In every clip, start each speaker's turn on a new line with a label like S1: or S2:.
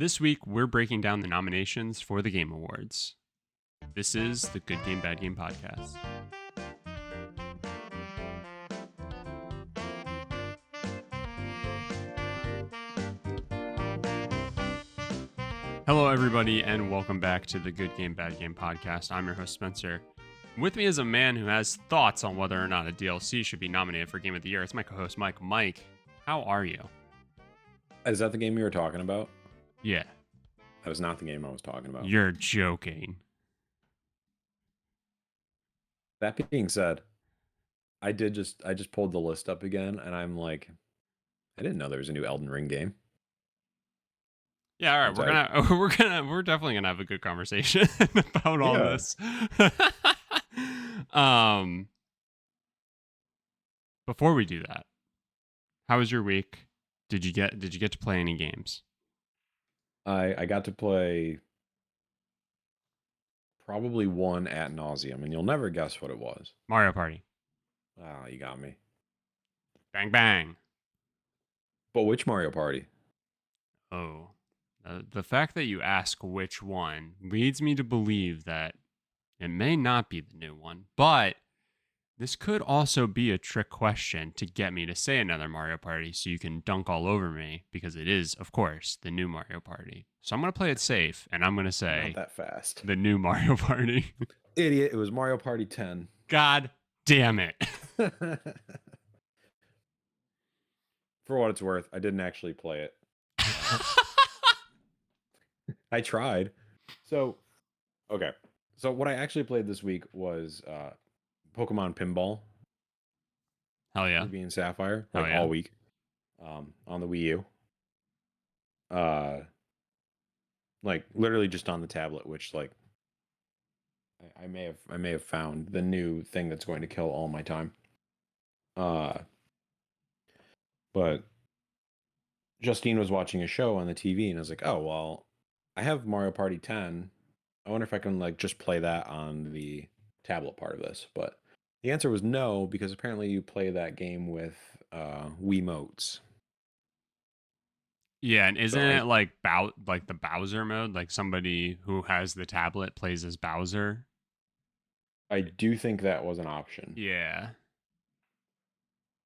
S1: This week, we're breaking down the nominations for the Game Awards. This is the Good Game, Bad Game podcast. Hello, everybody, and welcome back to the Good Game, Bad Game podcast. I'm your host, Spencer. With me is a man who has thoughts on whether or not a DLC should be nominated for Game of the Year. It's my co-host, Mike. Mike, how are you?
S2: Is that the game you were talking about?
S1: Yeah.
S2: That was not the game I was talking about.
S1: You're joking.
S2: That being said, I just pulled the list up again, and I'm like, I didn't know there was a new Elden Ring game.
S1: Yeah, all right. We're definitely gonna have a good conversation about all this. Before we do that, how was your week? Did you get to play any games?
S2: I got to play probably one ad nauseum, and you'll never guess what it was.
S1: Mario Party.
S2: Ah, you got me.
S1: Bang bang.
S2: But which Mario Party?
S1: Oh, the fact that you ask which one leads me to believe that it may not be the new one, but this could also be a trick question to get me to say another Mario Party so you can dunk all over me, because it is, of course, the new Mario Party. So I'm going to play it safe, and I'm going to say...
S2: Not that fast.
S1: The new Mario Party.
S2: Idiot, it was Mario Party 10.
S1: God damn it.
S2: For what it's worth, I didn't actually play it. I tried. So, okay. So what I actually played this week was Pokemon Pinball.
S1: Hell yeah.
S2: Ruby and Sapphire, all week. On the Wii U. Like literally just on the tablet, which like I may have found the new thing that's going to kill all my time. But Justine was watching a show on the TV, and I was like, oh well, I have Mario Party 10. I wonder if I can like just play that on the tablet part of this. But the answer was no, because apparently you play that game with Wiimotes.
S1: Yeah, and isn't it like the Bowser mode? Like somebody who has the tablet plays as Bowser?
S2: I do think that was an option.
S1: Yeah.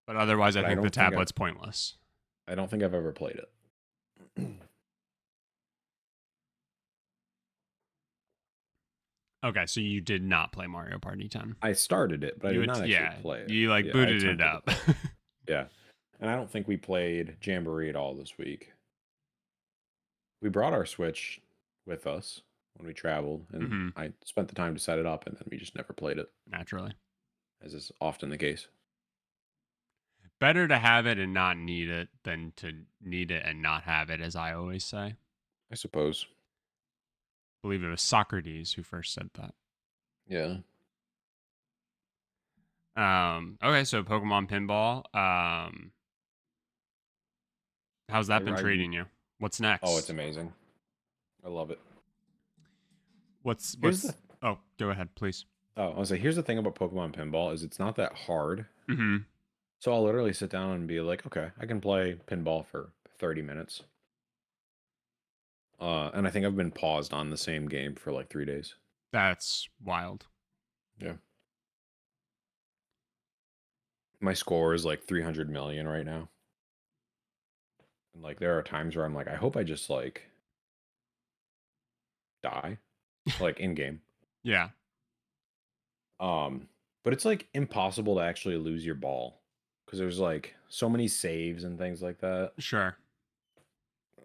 S1: But otherwise, I think the tablet's pointless.
S2: I don't think I've ever played it.
S1: Okay, so you did not play Mario Party 10.
S2: I started it, but I did not actually play it.
S1: You booted it up.
S2: Yeah. And I don't think we played Jamboree at all this week. We brought our Switch with us when we traveled, and I spent the time to set it up, and then we just never played it.
S1: Naturally.
S2: As is often the case.
S1: Better to have it and not need it than to need it and not have it, as I always say.
S2: I suppose.
S1: I believe it was Socrates who first said that.
S2: Yeah.
S1: Okay, so Pokemon Pinball. How's that been treating you? What's next?
S2: Oh, it's amazing. I love it.
S1: Oh, go ahead, please.
S2: Oh, I was like, here's the thing about Pokemon Pinball is it's not that hard.
S1: Mm-hmm.
S2: So I'll literally sit down and be like, okay, I can play pinball for 30 minutes. And I think I've been paused on the same game for like 3 days.
S1: That's wild.
S2: Yeah. My score is like 300 million right now. And like there are times where I'm like, I hope I just like die. Like in game.
S1: Yeah.
S2: But it's like impossible to actually lose your ball. Because there's like so many saves and things like that.
S1: Sure.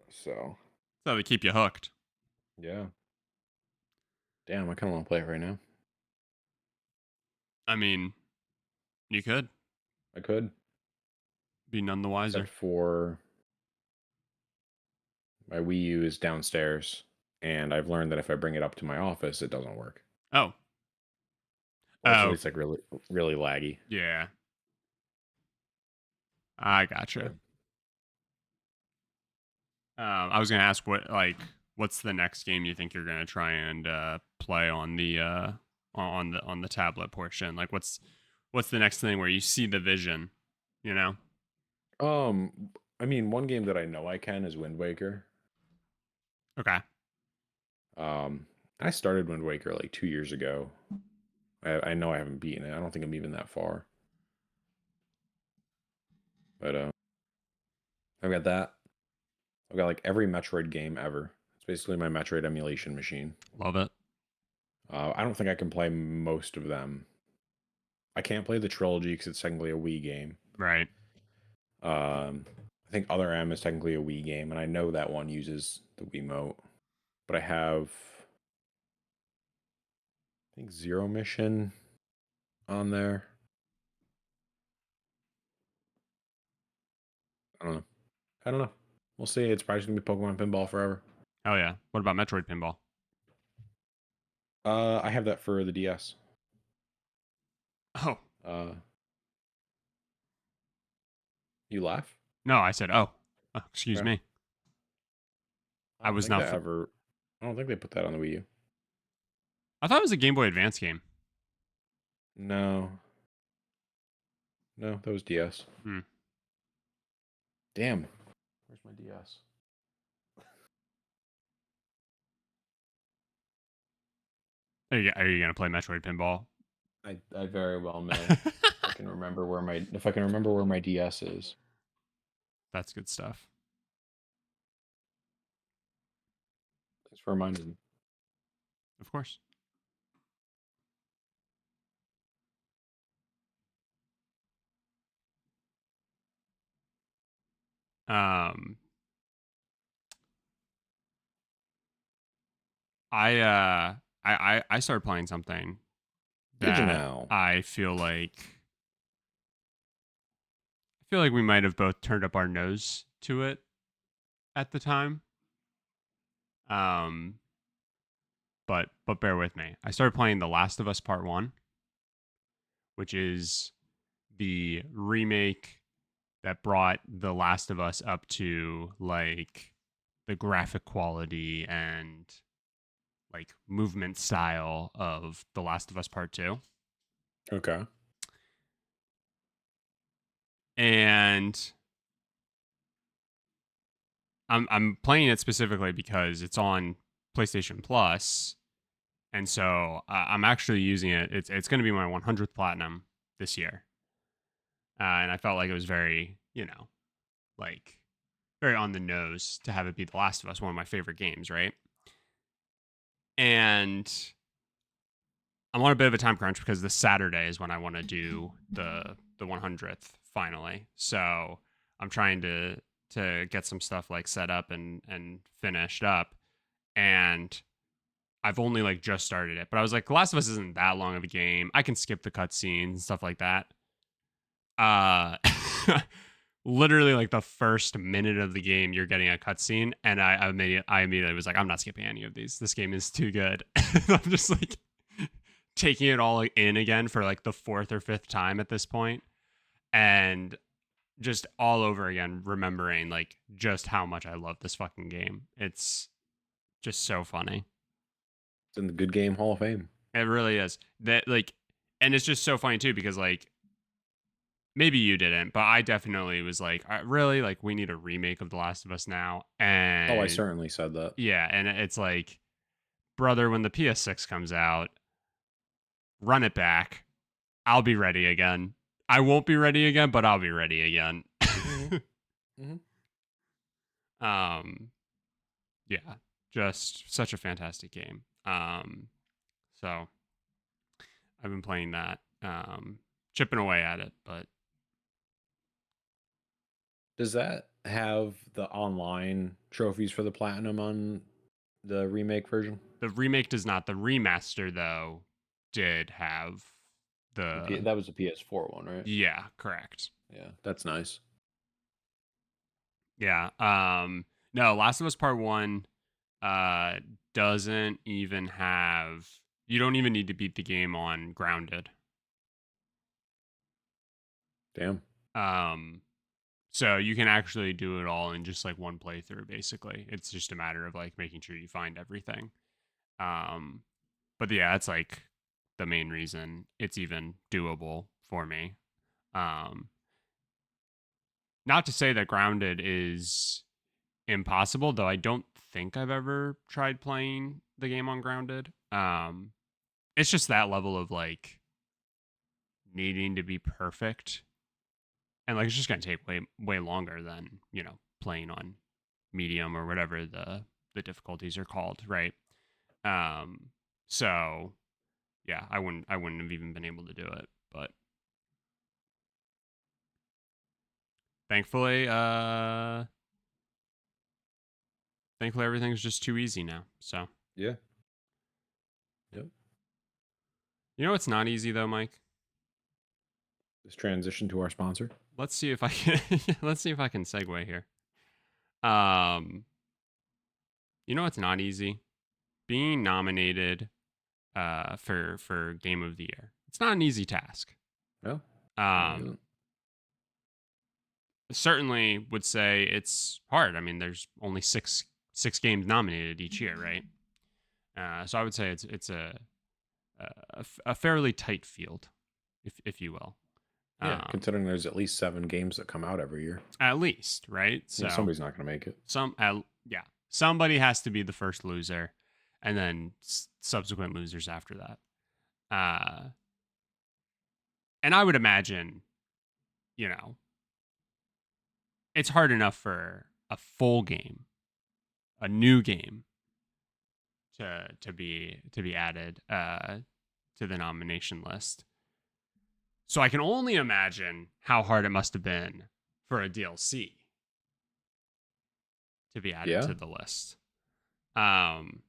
S2: So
S1: they keep you hooked.
S2: Yeah. Damn, I kind of want to play it right now.
S1: I mean, you could.
S2: I could.
S1: Be none the wiser.
S2: Except for my Wii U is downstairs, and I've learned that if I bring it up to my office, it doesn't work.
S1: Oh.
S2: So it's like really, really laggy.
S1: Yeah. I gotcha. Yeah. I was gonna ask what's the next game you think you're gonna try and play on the on the tablet portion? Like what's the next thing where you see the vision, you know?
S2: I mean, one game that I know I can is Wind Waker.
S1: Okay.
S2: I started Wind Waker like 2 years ago. I know I haven't beaten it. I don't think I'm even that far. But I've got that. I've got like every Metroid game ever. It's basically my Metroid emulation machine.
S1: Love it.
S2: I don't think I can play most of them. I can't play the trilogy because it's technically a Wii game.
S1: Right.
S2: I think Other M is technically a Wii game, and I know that one uses the Wiimote. But I have, I think, Zero Mission on there. I don't know. I don't know. We'll see. It's probably just gonna be Pokemon Pinball forever.
S1: Oh yeah. What about Metroid Pinball?
S2: I have that for the DS.
S1: Oh
S2: Uh, you laugh?
S1: no, I said oh. Excuse
S2: Okay.
S1: me.
S2: I
S1: I
S2: don't
S1: was
S2: think
S1: not.
S2: that ever. I don't think they put that on the Wii U.
S1: I thought it was a Game Boy Advance game.
S2: No, no, that was DS.
S1: Hmm.
S2: Damn. Where's my DS?
S1: Are you gonna play Metroid Pinball?
S2: I very well may. I can remember where my if I can remember where my DS is.
S1: That's good stuff.
S2: Thanks for reminding me.
S1: Of course. Um, I started playing something
S2: Did you
S1: that
S2: now?
S1: I feel like we might have both turned up our nose to it at the time. Um, but bear with me. I started playing The Last of Us Part 1, which is the remake that brought The Last of Us up to like the graphic quality and like movement style of The Last of Us Part 2.
S2: Okay.
S1: And I'm playing it specifically because it's on PlayStation Plus, and so I'm actually using it. It's going to be my 100th platinum this year, and I felt like it was very like very on the nose to have it be The Last of Us, one of my favorite games, right? And I'm on a bit of a time crunch because this Saturday is when I want to do the 100th finally. So I'm trying to get some stuff like set up and finished up, and I've only like just started it. But I was like, The Last of Us isn't that long of a game. I can skip the cutscenes and stuff like that. Uh Literally like the first minute of the game you're getting a cutscene, and I immediately was like, I'm not skipping any of these. This game is too good. I'm just like taking it all in again for like the fourth or fifth time at this point, and just all over again remembering like just how much I love this fucking game. It's just so funny.
S2: It's in the Good Game Hall of Fame.
S1: It really is. That like and it's just so funny too because like maybe you didn't, but I definitely was like, really? Like, we need a remake of The Last of Us now.
S2: Oh, I
S1: And
S2: certainly said that.
S1: yeah, and it's like, brother, when the PS6 comes out, run it back. I'll be ready again. I won't be ready again, but I'll be ready again.
S2: Mm-hmm. Mm-hmm.
S1: um, yeah, just such a fantastic game. So I've been playing that, chipping away at it, but
S2: Does that have the online trophies for the platinum on the remake version?
S1: the remake does not. The remaster, though, did have the.
S2: That was the PS4 one, right?
S1: Yeah, correct.
S2: Yeah, that's nice.
S1: Yeah. No, Last of Us Part 1 uh doesn't even have, you don't even need to beat the game on grounded.
S2: Damn.
S1: Um so you can actually do it all in just like one playthrough basically. It's just a matter of like making sure you find everything. Um but yeah, that's like the main reason it's even doable for me. Um Not to say that grounded is impossible, though I don't think I've ever tried playing the game on grounded. It's just that level of like needing to be perfect, and like it's just gonna take way longer than playing on medium or whatever the difficulties are called, right? Um, so yeah, I wouldn't have even been able to do it, but thankfully, thankfully everything's just too easy now. So
S2: Yeah. Yep.
S1: you know what's not easy though, Mike?
S2: Let's transition to our sponsor.
S1: Let's see if I can let's see if I can segue here. Um, you know what's not easy? Being nominated for Game of the Year. It's not an easy task.
S2: No.
S1: Um, certainly would say it's hard. I mean, there's only six games nominated each year, right? So I would say it's a fairly tight field, if you will.
S2: Yeah, considering there's at least 7 games that come out every year.
S1: At least, right? So
S2: somebody's not going to make it.
S1: Somebody has to be the first loser, and then subsequent losers after that. And I would imagine, it's hard enough for a full game, a new game, to be added to the nomination list. So I can only imagine how hard it must have been for a DLC to be added to the list.
S2: And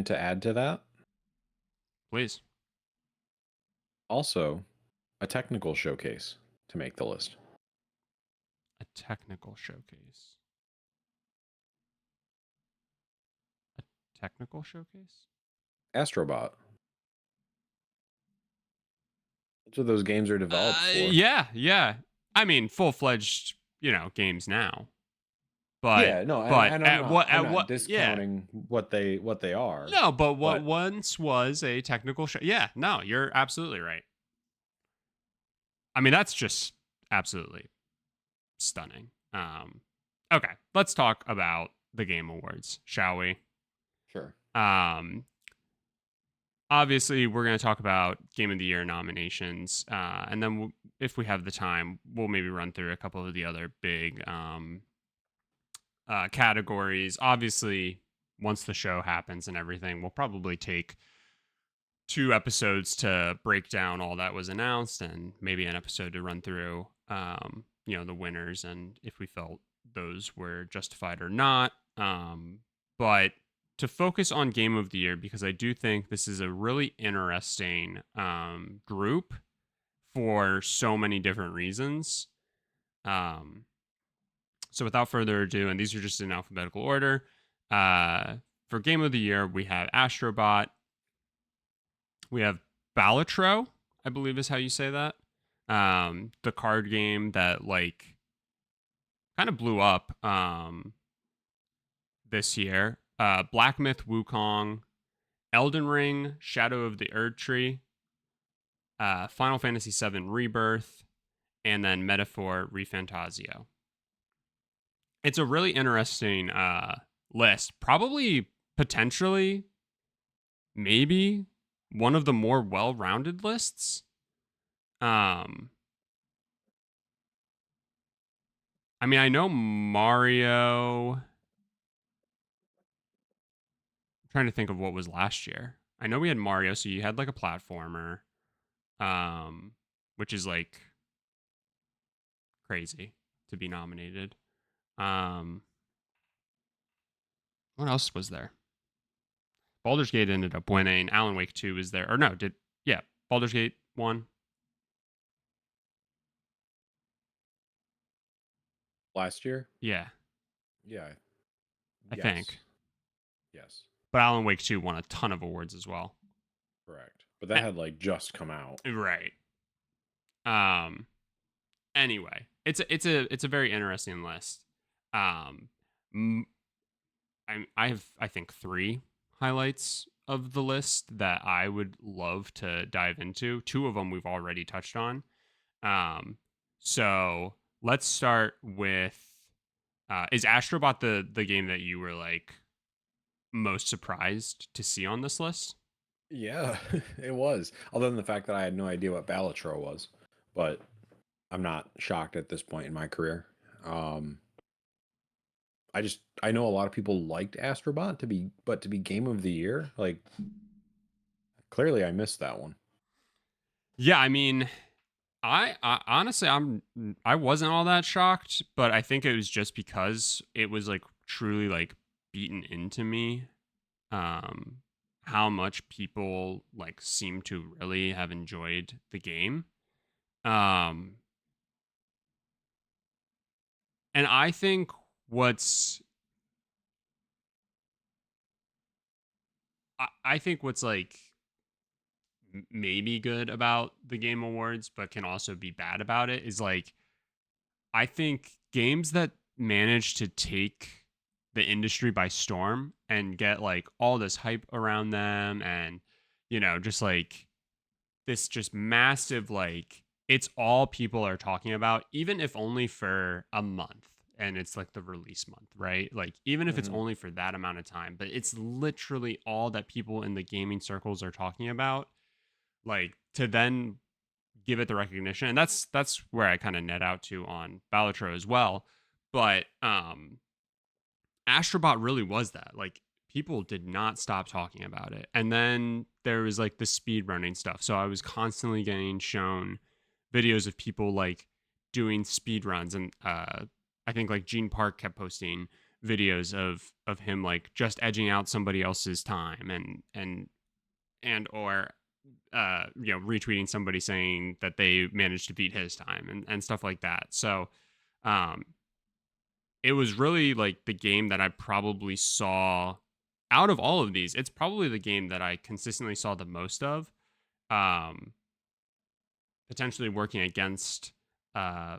S2: to add to that,
S1: please.
S2: Also, a technical showcase to make the list.
S1: A technical showcase. A technical showcase?
S2: Astrobot. That's what those games are developed for.
S1: Yeah. I mean, full-fledged, games now. But
S2: yeah, no,
S1: but
S2: and I'm not discounting what they are.
S1: No, but what once was a technical show. Yeah, no, you're absolutely right. I mean, that's just absolutely stunning. Okay, let's talk about the Game Awards, shall we?
S2: Sure.
S1: Obviously, we're going to talk about Game of the Year nominations, and then if we have the time, we'll maybe run through a couple of the other big categories. Obviously, once the show happens and everything, we'll probably take 2 episodes to break down all that was announced, and maybe an episode to run through, the winners and if we felt those were justified or not. But to focus on Game of the Year, because I do think this is a really interesting group for so many different reasons. So without further ado, and these are just in alphabetical order, for Game of the Year, we have Astrobot, we have Balatro, I believe is how you say that. The card game that kind of blew up this year. Black Myth Wukong, Elden Ring, Shadow of the Erd Tree, Final Fantasy VII Rebirth, and then Metaphor ReFantasio. It's a really interesting list. Probably, potentially, maybe one of the more well-rounded lists. I mean, I know Mario. I'm trying to think of what was last year. I know we had Mario, so you had like a platformer, which is like crazy to be nominated. What else was there? Baldur's Gate ended up winning. Alan Wake 2 was there. Or no, Baldur's Gate won.
S2: Last year?
S1: Yeah.
S2: Yeah.
S1: I think.
S2: Yes.
S1: But Alan Wake 2 won a ton of awards as well.
S2: Correct. But that had just come out.
S1: Right. Anyway, it's a very interesting list. I have, I think, 3 highlights of the list that I would love to dive into. 2 of them we've already touched on. So let's start with, is Astrobot the game that you were like, most surprised to see on this list.
S2: Yeah, it was. Other than the fact that I had no idea what Balatro was, but I'm not shocked at this point in my career. Um, I know a lot of people liked Astrobot but to be game of the year, like clearly I missed that one.
S1: Yeah, I mean, I honestly I wasn't all that shocked, but I think it was just because it was like truly like beaten into me um how much people like seem to really have enjoyed the game. Um and I think what's I think what's like maybe good about the game awards but can also be bad about it is like I think games that manage to take the industry by storm and get like all this hype around them and just like this just massive like it's all people are talking about even if only for a month and it's like the release month, right? Like even if it's
S2: Hmm.
S1: only for that amount of time, but it's literally all that people in the gaming circles are talking about, like to then give it the recognition. And that's where I kind of net out to on Balatro as well. But Astrobot really was that. Like people did not stop talking about it. And then there was like the speed running stuff. So I was constantly getting shown videos of people like doing speed runs and I think like Gene Park kept posting videos of him like just edging out somebody else's time and or retweeting somebody saying that they managed to beat his time and stuff like that. So um it was really like the game that I probably saw out of all of these. It's probably the game that I consistently saw the most of. Um Potentially working against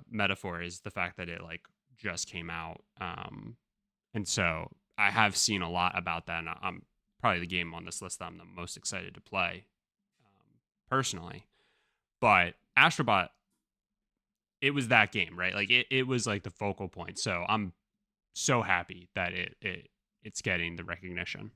S1: Metaphor is the fact that it like just came out. And so I have seen a lot about that, and I'm probably the game on this list that I'm the most excited to play personally. But Astrobot, it was that game, right? Like it was like the focal point. So I'm so happy that it's getting the recognition.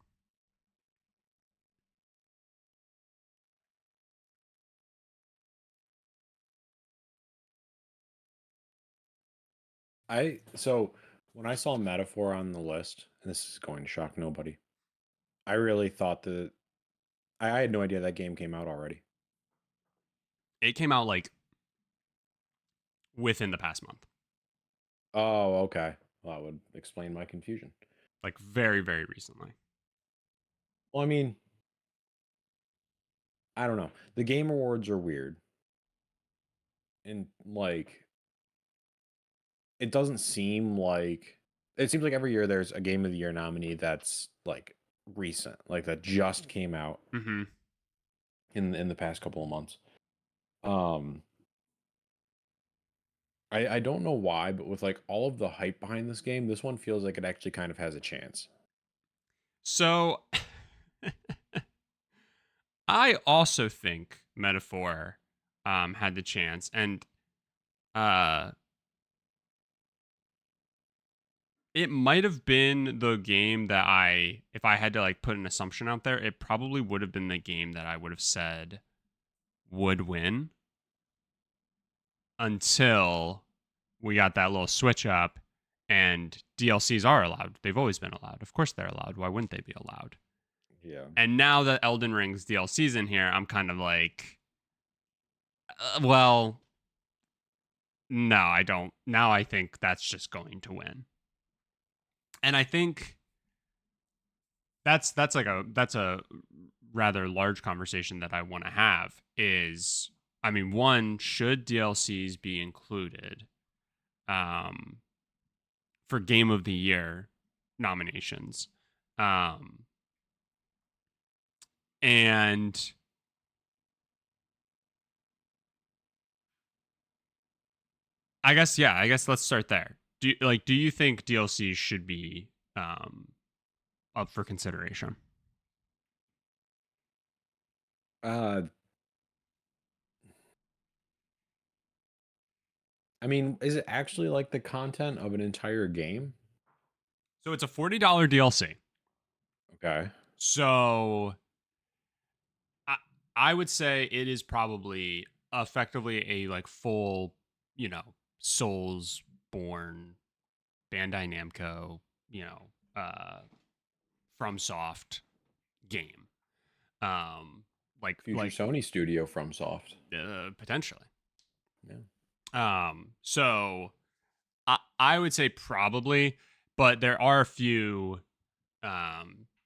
S2: So when I saw Metaphor on the list, and this is going to shock nobody, I really thought that I had no idea that game came out already.
S1: It came out like within the past month,
S2: Oh, okay. Well, that would explain my confusion.
S1: like very, very recently.
S2: Well, I mean, I don't know. The Game Awards are weird. And like it doesn't seem like it seems like every year there's a Game of the Year nominee that's like recent, like that just came out
S1: Mm-hmm.
S2: in the past couple of months. Um I don't know why, but with like all of the hype behind this game, this one feels like it actually kind of has a chance.
S1: So I also think Metaphor had the chance, and uh, it might have been the game that if I had to like put an assumption out there, it probably would have been the game that I would have said would win until we got that little switch up and DLCs are allowed. They've always been allowed. Of course they're allowed. Why wouldn't they be allowed?
S2: Yeah.
S1: And now that Elden Ring's DLC's in here, I'm kind of like, well, no, I don't. Now I think that's just going to win. And I think that's a rather large conversation that I want to have is I mean, one, should DLCs be included um for game of the year nominations? Um and I guess let's start there. Do you think DLCs should be up for consideration?
S2: Uh I mean, is it actually like the content of an entire game?
S1: So it's a $40 DLC.
S2: Okay.
S1: So I I would say it is probably effectively a like full, you know, Souls born Bandai Namco, you know, FromSoft game. Um,
S2: Future
S1: like
S2: Sony studio from Soft.
S1: potentially.
S2: Yeah.
S1: So I would say probably, but there are a few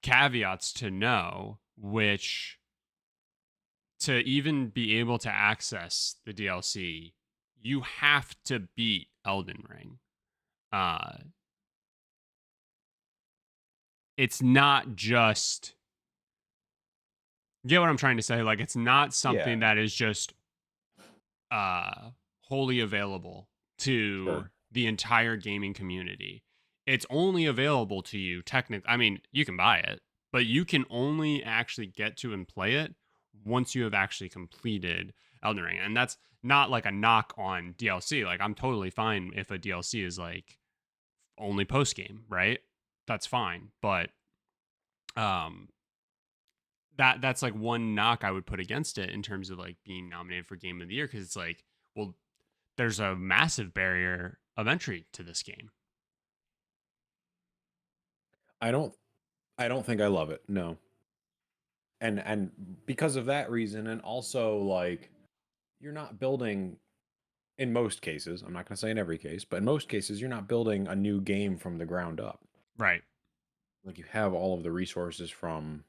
S1: caveats to know, which to even be able to access the DLC, you have to beat Elden Ring. Uh, it's not just, you get what I'm trying to say? Like, it's not something
S2: Yeah.
S1: that is just wholly available to
S2: Sure.
S1: the entire gaming community. It's only available to you technically. I mean, you can buy it, but you can only actually get to and play it once you have actually completed Elden Ring. And that's not like a knock on DLC. Like, I'm totally fine if a DLC is like only post game, right? That's fine. But um that's like one knock I would put against it in terms of like being nominated for game of the year, because it's like, well, there's a massive barrier of entry to this game.
S2: I don't I don't think I love it. No. And because of that reason, and also like you're not building, in most cases, I'm not going to say in every case, but in most cases you're not building a new game from the ground up.
S1: Right.
S2: Like you have all of the resources from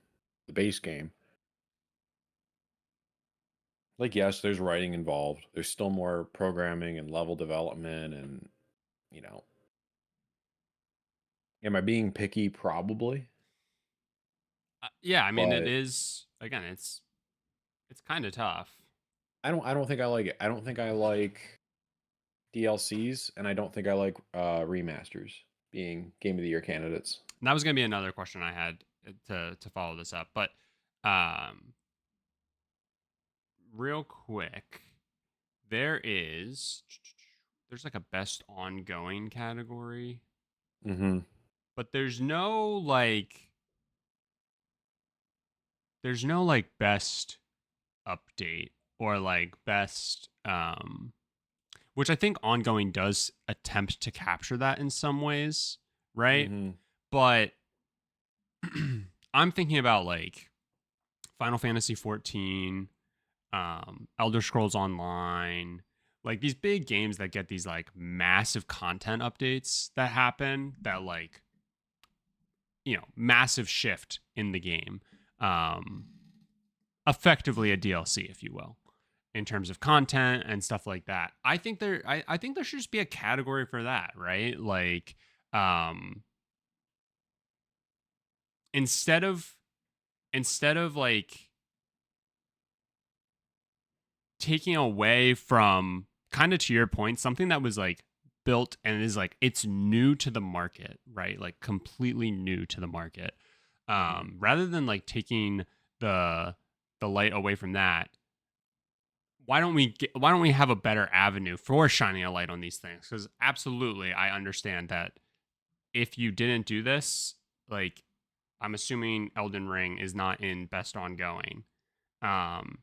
S2: the base game. Like yes, there's writing involved. There's still more programming and level development and you know, am I being picky? Probably.
S1: Yeah, I mean, it
S2: But
S1: is, again, it's kind of tough.
S2: I don't think I like it. I don't think I like DLCs, and I don't think I like remasters being game of the year candidates.
S1: And that was going to be another question I had to follow this up, but um real quick, there's like a best ongoing category,
S2: Mm-hmm.
S1: but there's no like best update or like best which I think ongoing does attempt to capture that in some ways, right?
S2: Mm-hmm.
S1: But I'm thinking about like Final Fantasy 14, Elder Scrolls Online, like these big games that get these like massive content updates that happen, that like, you know, massive shift in the game. Um, Effectively a DLC, if you will, in terms of content and stuff like that. I think there should just be a category for that, right? Like, um, instead of like taking away from, kind of to your point, something that was like built and is like it's new to the market, right? Like completely new to the market.
S2: Mm-hmm.
S1: Rather than like taking the light away from that, why don't we have a better avenue for shining a light on these things? Because absolutely, I understand that if you didn't do this, like, I'm assuming Elden Ring is not in best ongoing, um,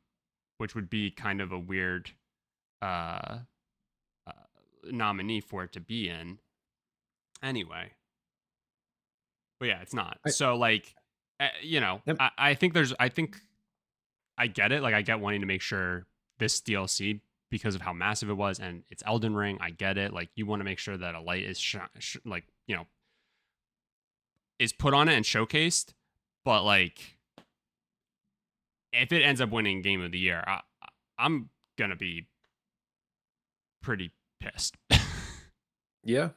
S1: which would be kind of a weird uh, uh, nominee for it to be in anyway. But yeah, it's not.
S2: I,
S1: So like,
S2: am-
S1: I think I get it. Like, I get wanting to make sure this DLC, because of how massive it was and it's Elden Ring. I get it. Like, you want to make sure that a light is like, you know, is put on it and showcased. But like, if it ends up winning Game of the Year, I'm gonna be pretty pissed.
S2: yeah.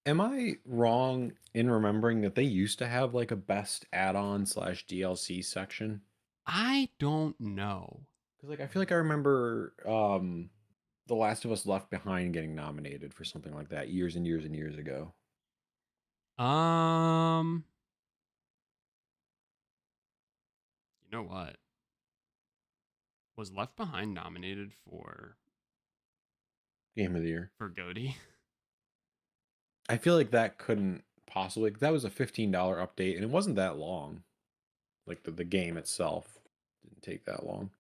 S2: Am I wrong in remembering that they used to have like a best add-on slash DLC section?
S1: I don't know.
S2: Because like I feel like I remember The Last of Us Left Behind getting nominated for something like that years and years and years ago.
S1: Um, you know what? Was Left Behind nominated
S2: Game of the year.
S1: for GOTY?
S2: I feel like that couldn't possibly that was a $15 update, and it wasn't that long. Like the game itself didn't take that long.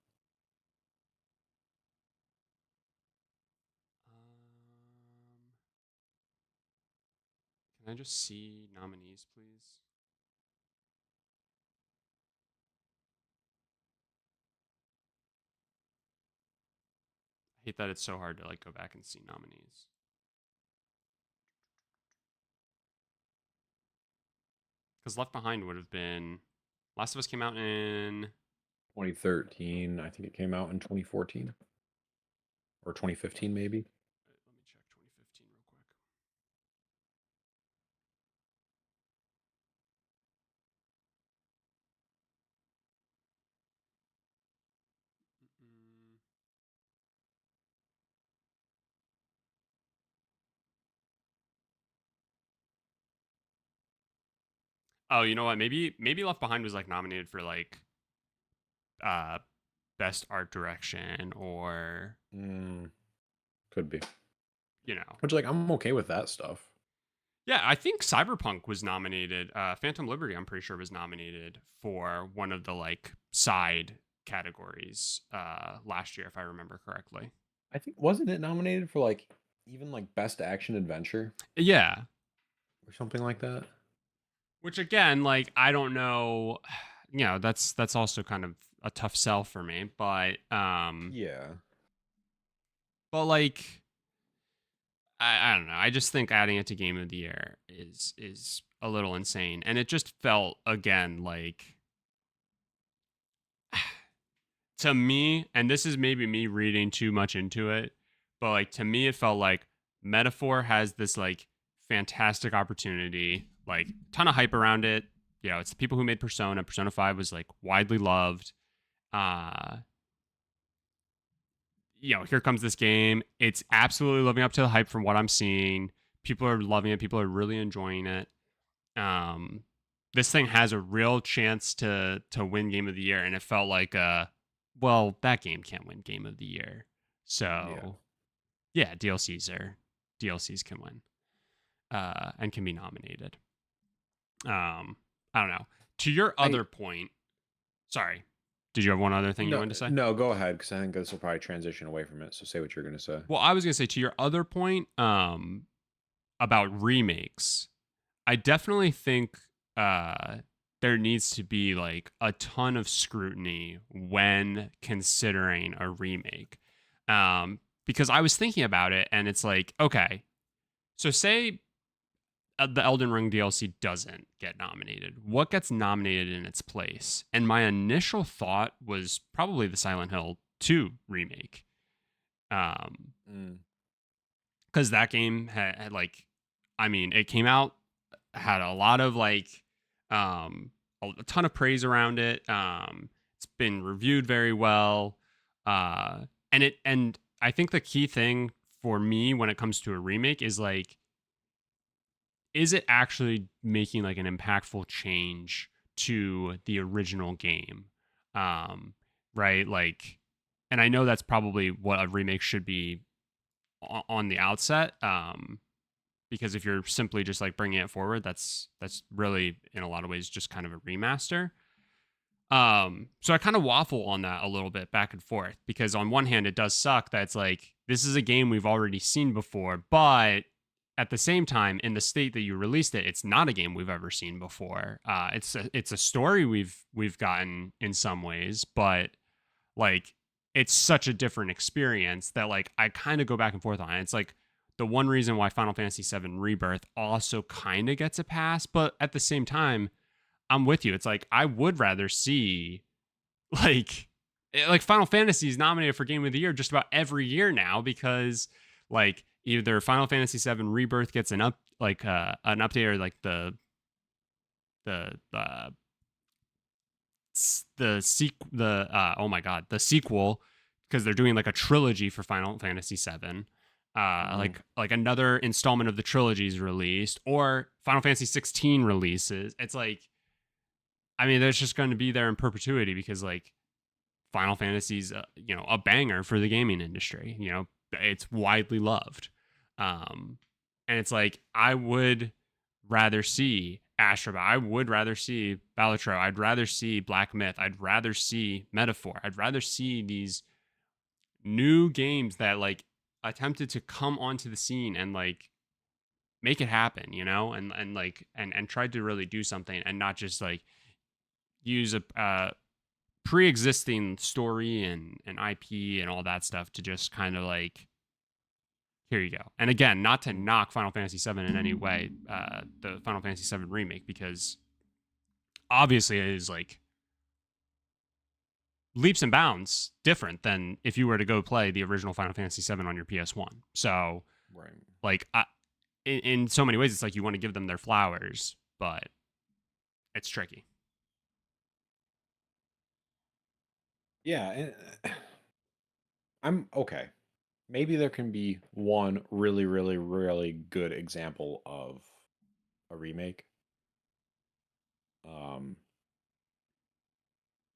S1: Can I just see nominees, please? I hate that it's so hard to like go back and see nominees. Because Left Behind would have been. Last of Us came out in
S2: 2013. I think it came out in 2014 or 2015, maybe.
S1: Let me check 2015 real quick. Mm-mm. Oh, you know what? Maybe Left Behind was like nominated for like uh best art direction or
S2: Could be.
S1: you know.
S2: Which, like, I'm okay with that stuff.
S1: Yeah, I think Cyberpunk was nominated. Phantom Liberty, I'm pretty sure, was nominated for one of the like side categories last year, if I remember correctly.
S2: I think wasn't it nominated for like even like best action adventure
S1: Yeah,
S2: or something like that?
S1: which again, like I don't know, you know, that's also kind of a tough sell for me,
S2: Yeah.
S1: but like I don't know. I just think adding it to Game of the Year is a little insane, and it just felt again like to me, and this is maybe me reading too much into it, but like to me, it felt like Metaphor has this like fantastic opportunity, like ton of hype around it. You know, it's the people who made Persona. Persona 5 was like widely loved. Uh, you know, here comes this game. It's absolutely living up to the hype from what I'm seeing. People are loving it. People are really enjoying it. Um, this thing has a real chance to win Game of the Year, and it felt like well, that game can't win Game of the Year.
S2: Yeah.
S1: So yeah, DLCs can win and can be nominated. I don't know. To your other point, sorry, did you have one other thing you
S2: No,
S1: wanted to say?
S2: no, go ahead because I think this will probably transition away from it. So say what you're gonna say.
S1: Well, I was gonna say to your other point about remakes. I definitely think uh, there needs to be like a ton of scrutiny when considering a remake. Because I was thinking about it and it's like, okay, so say the Elden Ring DLC doesn't get nominated. What gets nominated in its place? And my initial thought was probably the Silent Hill 2 remake. Because that game had like, I mean, it came out, had a lot of like a ton of praise around it. It's been reviewed very well. And I think the key thing for me when it comes to a remake is like, is it actually making like an impactful change to the original game? Um, right? Like, and I know that's probably what a remake should be on the outset. Because if you're simply just like bringing it forward, that's really in a lot of ways just kind of a remaster. So I kind of waffle on that a little bit back and forth because on one hand it does suck that it's like this is a game we've already seen before, but at the same time, in the state that you released it, it's not a game we've ever seen before. It's a story we've gotten in some ways, but like it's such a different experience that like I kind of go back and forth on it. It's like the one reason why Final Fantasy VII Rebirth also kind of gets a pass, but at the same time, I'm with you. It's like I would rather see like Final Fantasy is nominated for Game of the Year just about every year now because like either Final Fantasy VII Rebirth gets an update or like the oh my god, the sequel, because they're doing like a trilogy for Final Fantasy VII. Like another installment of the trilogy is released, or Final Fantasy 16 releases. It's like, I mean, that's just going to be there in perpetuity because like Final Fantasy's a banger for the gaming industry. You know, it's widely loved, and it's like I would rather see Astrobot. I would rather see Balatro. I'd rather see Black Myth. I'd rather see Metaphor. I'd rather see these new games that like attempted to come onto the scene and like make it happen, you know, and like and tried to really do something and not just like use a pre-existing story and IP and all that stuff to just kind of like here you go. And again, not to knock Final Fantasy VII in any way, the Final Fantasy VII remake, because obviously it is like leaps and bounds different than if you were to go play the original Final Fantasy VII on your PS1. So,
S2: Right.
S1: like, in so many ways, it's like you want to give them their flowers, but it's tricky.
S2: Yeah, and I'm okay. Maybe there can be one really, really, really good example of a remake. Um,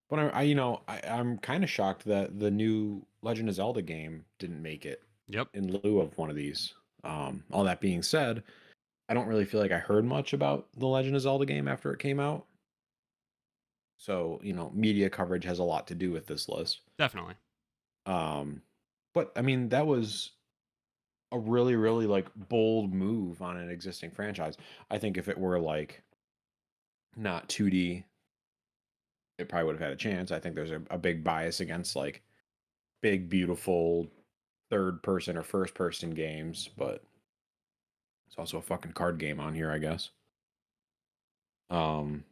S2: but I'm kind of shocked that the new Legend of Zelda game didn't make it
S1: Yep,
S2: in lieu of one of these. All that being said, I don't really feel like I heard much about the Legend of Zelda game after it came out. So, media coverage has a lot to do with this list.
S1: definitely.
S2: Um, but I mean, that was a really, really like bold move on an existing franchise. I think if it were like not 2D, it probably would have had a chance. I think there's a big bias against like big, beautiful third person or first person games, but it's also a fucking card game on here, I guess. Um,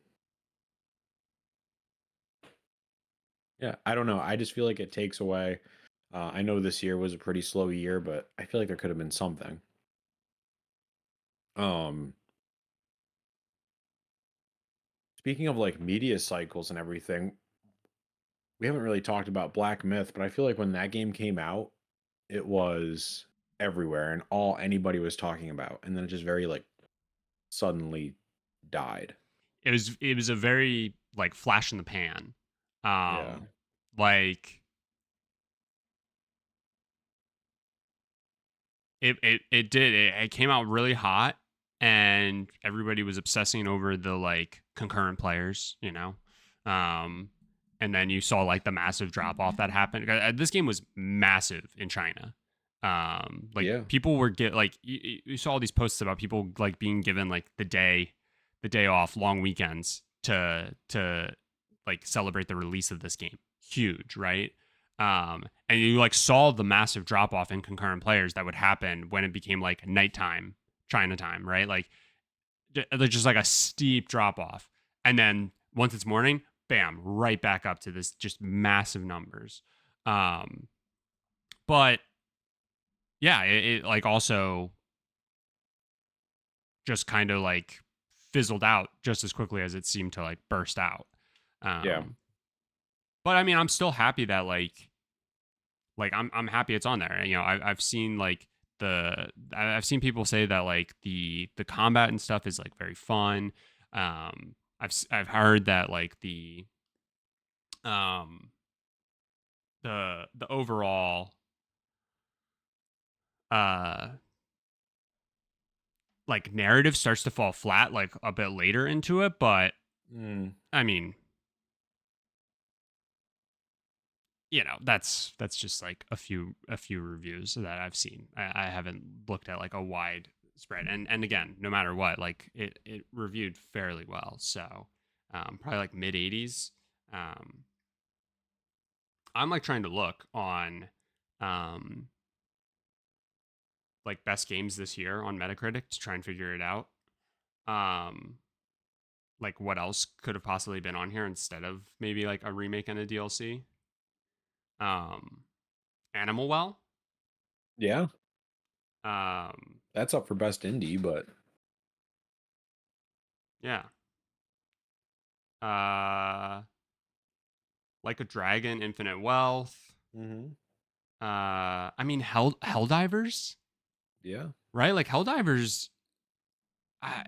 S2: yeah, I don't know. I just feel like it takes away. I know this year was a pretty slow year, but I feel like there could have been something. Um, Speaking of like media cycles and everything, we haven't really talked about Black Myth, but I feel like when that game came out, it was everywhere and all anybody was talking about, and then it just very like suddenly died.
S1: It was a very like flash in the pan.
S2: Yeah.
S1: Like it did. It came out really hot, and everybody was obsessing over the like concurrent players, you know. Um, and then you saw like the massive drop off that happened. This game was massive in China. Like
S2: Yeah.
S1: people were get like you saw all these posts about people like being given like the day off, long weekends to like celebrate the release of this game. Huge, right? And you like saw the massive drop off in concurrent players that would happen when it became like nighttime, Chinatown, right? Like there's just like a steep drop off, and then once it's morning, bam, right back up to this just massive numbers. Um, but yeah, it like also just kind of like fizzled out just as quickly as it seemed to like burst out.
S2: Yeah.
S1: Um, but I mean, I'm still happy that I'm happy it's on there. You know, I've seen like I've seen people say that like the combat and stuff is like very fun. I've heard that like um the overall uh like narrative starts to fall flat like a bit later into it, but
S2: Mm,
S1: I mean, you know, that's just like a few reviews that I've seen. I haven't looked at like a wide spread, and again, no matter what, like it reviewed fairly well. So probably like mid 80s. Um, I'm like trying to look on um like best games this year on Metacritic to try and figure it out. Um, like what else could have possibly been on here instead of maybe like a remake and a DLC. Um, Animal Well.
S2: yeah.
S1: Um,
S2: That's up for best indie, but
S1: yeah. Uh, like a Dragon, Infinite Wealth.
S2: hmm
S1: I mean, Helldivers,
S2: yeah.
S1: right? Like Helldivers, I,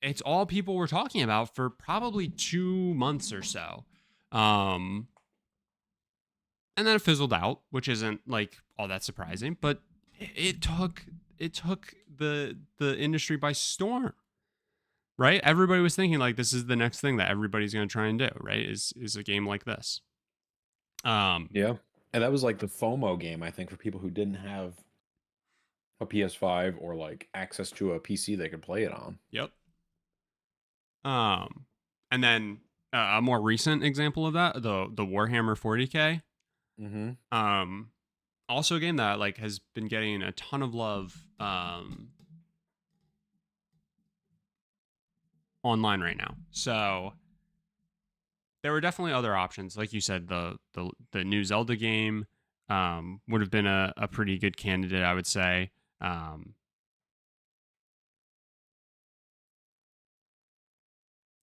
S1: it's all people were talking about for probably 2 months or so. Um, and then it fizzled out, which isn't like all that surprising, but it took the industry by storm. right? Everybody was thinking like this is the next thing that everybody's going to try and do, right? Is a game like this.
S2: Yeah. And that was like the FOMO game, I think, for people who didn't have a PS5 or like access to a PC they could play it on.
S1: Yep. Um, and then a more recent example of that, the Warhammer 40K.
S2: Mm-hmm.
S1: Um, also a game that like has been getting a ton of love online right now. So there were definitely other options, like you said. The new Zelda game would have been a pretty good candidate, I would say. Um,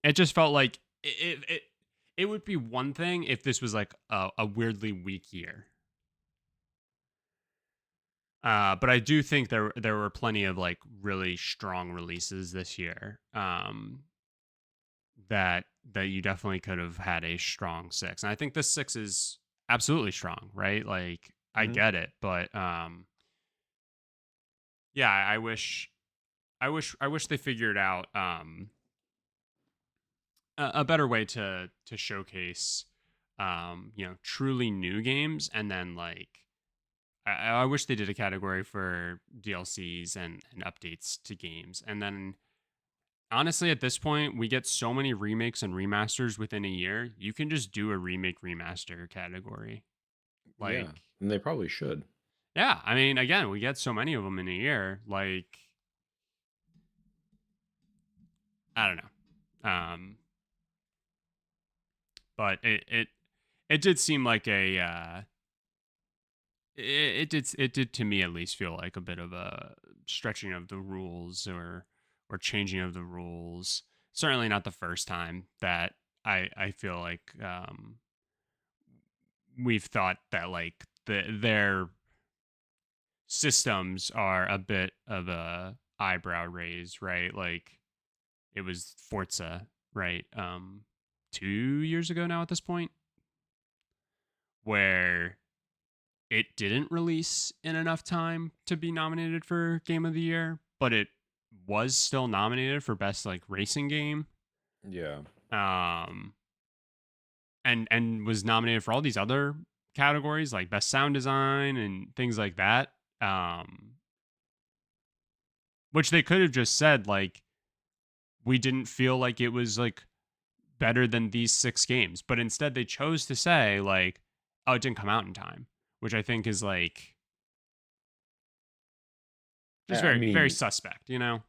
S1: it just felt like it would be one thing if this was like a weirdly weak year. But I do think there were plenty of like really strong releases this year. That you definitely could have had a strong six. And I think this six is absolutely strong, right? Like I
S2: Mm-hmm.
S1: get it, but yeah, I wish they figured out a better way to showcase truly new games, and then like I wish they did a category for DLCs and updates to games. And then honestly, at this point, we get so many remakes and remasters within a year. You can just do a remake remaster category.
S2: Yeah.
S1: Like,
S2: And they probably should.
S1: yeah, I mean, again, we get so many of them in a year. Like, I don't know. But it did seem like it did to me at least feel like a bit of a stretching of the rules, or changing of the rules. Certainly not the first time that I feel like we've thought that like their systems are a bit of a eyebrow raise, right? Like it was Forza, right? 2 years ago now at this point, where it didn't release in enough time to be nominated for Game of the Year, but it was still nominated for best like racing game.
S2: Yeah.
S1: Um and was nominated for all these other categories like best sound design and things like that. Which they could have just said like we didn't feel like it was like better than these six games, but instead they chose to say like, oh, it didn't come out in time, which I think is like just
S2: I
S1: very
S2: mean,
S1: suspect, you know?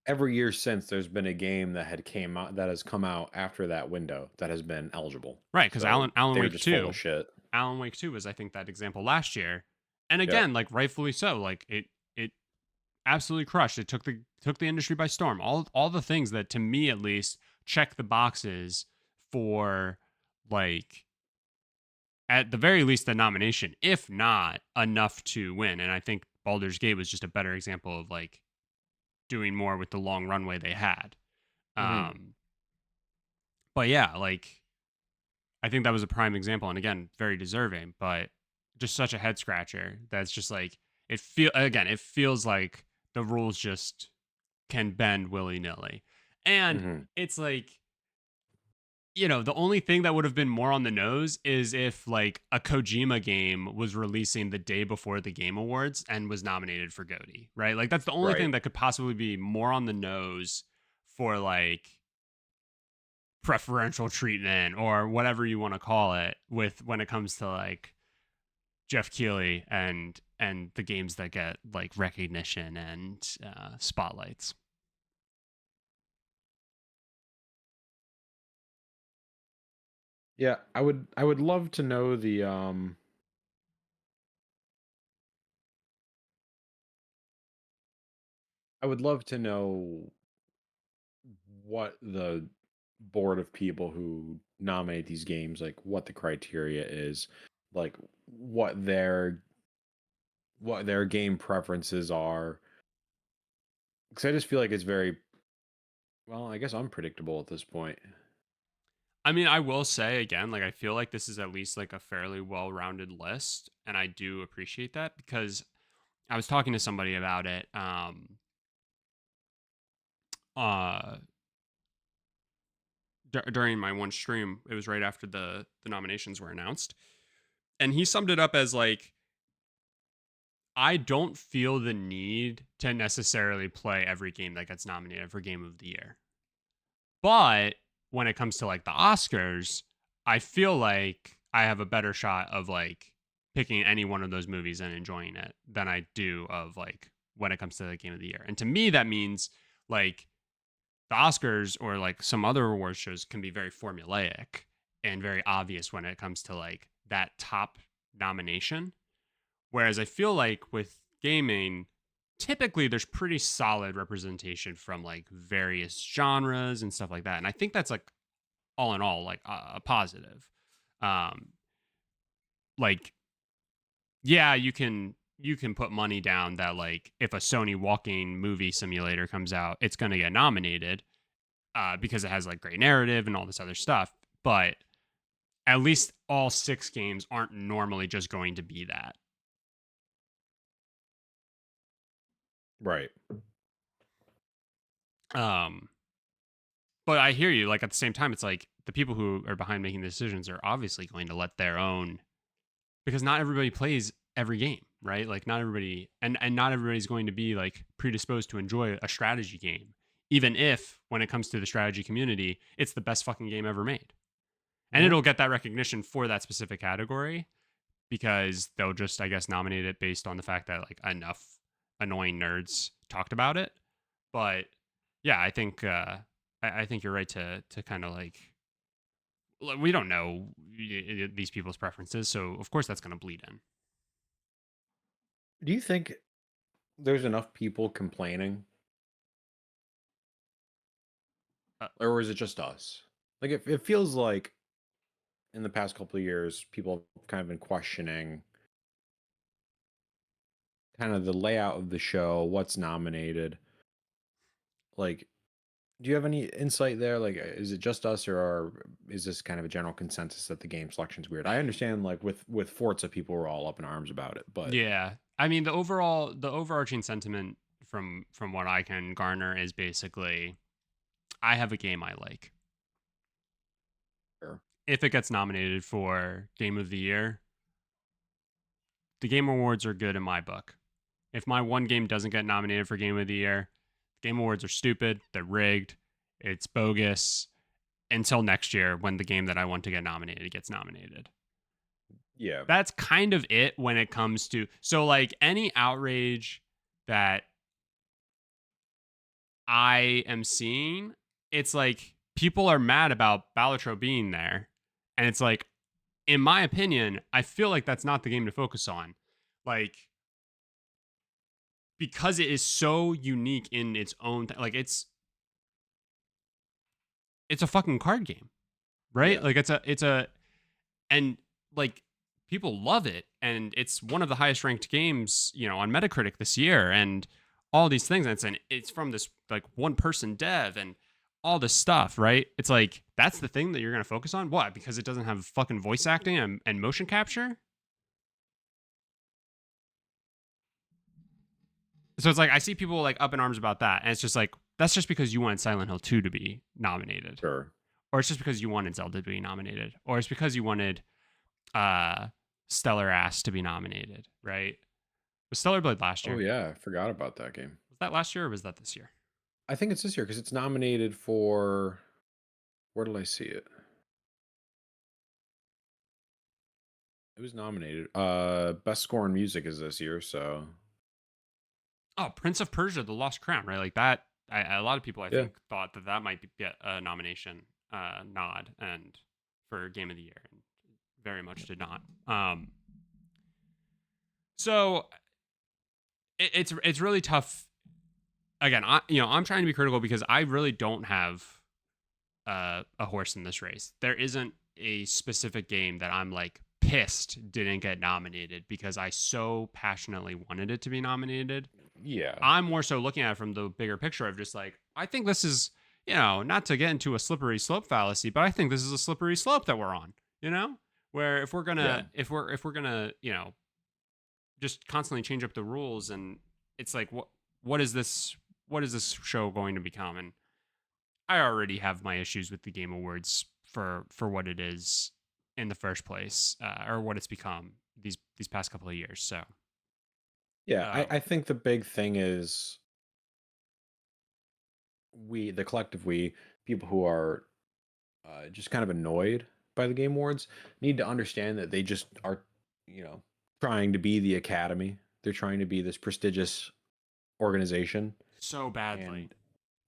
S2: every year since there's been a game that has come out after that window that has been eligible.
S1: Right, because
S2: So
S1: Alan
S2: they're
S1: Wake
S2: just full of
S1: 2,
S2: shit.
S1: Alan Wake 2 was I think that example last year. And
S2: Yep.
S1: again, like rightfully so, like it absolutely crushed. It took the industry by storm. All the things that to me at least check the boxes for like at the very least the nomination, if not enough to win. And I think Baldur's Gate was just a better example of like doing more with the long runway they had.
S2: Hmm.
S1: Um but yeah, like I think that was a prime example, and again, very deserving, but just such a head scratcher that's just like it feels like the rules just can bend willy nilly. And
S2: Hmm.
S1: it's like, the only thing that would have been more on the nose is if like a Kojima game was releasing the day before the Game Awards and was nominated for GOTY, right? Like that's the only
S2: Right.
S1: thing that could possibly be more on the nose for like preferential treatment or whatever you want to call it with when it comes to like Jeff Keighley and the games that get like recognition and spotlights.
S2: Yeah, I would love to know I would love to know what the board of people who nominate these games, like what the criteria is, like what their game preferences are. Because I just feel like it's very, well, I guess unpredictable at this point.
S1: I mean, I will say again, like I feel like this is at least like a fairly well-rounded list, and I do appreciate that because I was talking to somebody about it uh during my one stream. It was right after the nominations were announced, and he summed it up as like, I don't feel the need to necessarily play every game that gets nominated for Game of the Year. But when it comes to like the Oscars, I feel like I have a better shot of like picking any one of those movies and enjoying it than I do of like when it comes to the Game of the Year. And to me, that means like the Oscars or like some other award shows can be very formulaic and very obvious when it comes to like that top nomination. Whereas I feel like with gaming, typically there's pretty solid representation from like various genres and stuff like that. And I think that's like all in all like a positive. Um like yeah, you can put money down that like if a Sony walking movie simulator comes out, it's going to get nominated because it has like great narrative and all this other stuff. But at least all 6 games aren't normally just going to be that.
S2: Right.
S1: Um But I hear you. Like at the same time, it's like the people who are behind making the decisions are obviously going to let their own, because not everybody plays every game, right? Like not everybody, and not everybody's going to be like predisposed to enjoy a strategy game, even if when it comes to the strategy community, it's the best fucking game ever made, and
S2: Mhm.
S1: it'll get that recognition for that specific category because they'll just, I guess, nominate it based on the fact that like enough annoying nerds talked about it. But yeah, I think I think you're right to kind of like we don't know these people's preferences, so of course that's going to bleed in.
S2: Do you think there's enough people complaining,
S1: Uh,
S2: or is it just us? Like it feels like in the past couple of years, people have kind of been questioning kind of the layout of the show, what's nominated. Like, do you have any insight there? Like, is it just us, is this kind of a general consensus that the game selection's weird? I understand, like with Forza, people were all up in arms about it, but
S1: yeah, I mean the overarching sentiment from what I can garner is basically I have a game I like.
S2: sure.
S1: If it gets nominated for Game of the Year, the Game Awards are good in my book. If my one game doesn't get nominated for Game of the Year, Game Awards are stupid, they're rigged, it's bogus until next year when the game that I want to get nominated gets nominated.
S2: Yeah,
S1: That's kind of it when it comes to, so like any outrage that I am seeing, it's like people are mad about Balatro being there. And it's like, in my opinion, I feel like that's not the game to focus on. Like, because it is so unique in its own like it's a fucking card game, right?
S2: yeah.
S1: Like it's a and like people love it, and it's one of the highest ranked games, on Metacritic this year, and all these things. And it's from this like one person dev and all this stuff, right? It's like that's the thing that you're gonna focus on. What? Because it doesn't have fucking voice acting and motion capture. So it's like I see people like up in arms about that, and it's just like that's just because you wanted Silent Hill 2 to be nominated,
S2: Sure.
S1: or it's just because you wanted Zelda to be nominated, or it's because you wanted uh Stellar Ass to be nominated, right? Was Stellar Blade last
S2: Oh
S1: year?
S2: yeah, I forgot about that game.
S1: Was that last year or was that this year?
S2: I think it's this year because it's nominated for. Where did I see it? It was nominated. Best score in music is this year, so
S1: Oh, Prince of Persia: The Lost Crown, right? Like that. A lot of people, I
S2: yeah.
S1: think, thought that might get a nomination nod and for Game of the Year, and very much did not. So it's really tough. Again, I'm trying to be critical because I really don't have a horse in this race. There isn't a specific game that I'm like pissed didn't get nominated because I so passionately wanted it to be nominated.
S2: Yeah.
S1: I'm more so looking at it from the bigger picture of just like, I think this is, not to get into a slippery slope fallacy, but I think this is a slippery slope that we're on, where if we're
S2: Yeah.
S1: gonna if we're gonna, just constantly change up the rules, and it's like what is this show going to become? And I already have my issues with the Game Awards for what it is in the first place, or what it's become these past couple of years. So,
S2: Yeah,
S1: um,
S2: I think the big thing is the collective we, people who are just kind of annoyed by the Game Awards, need to understand that they just are, you know, trying to be the Academy. They're trying to be this prestigious organization,
S1: so badly.
S2: and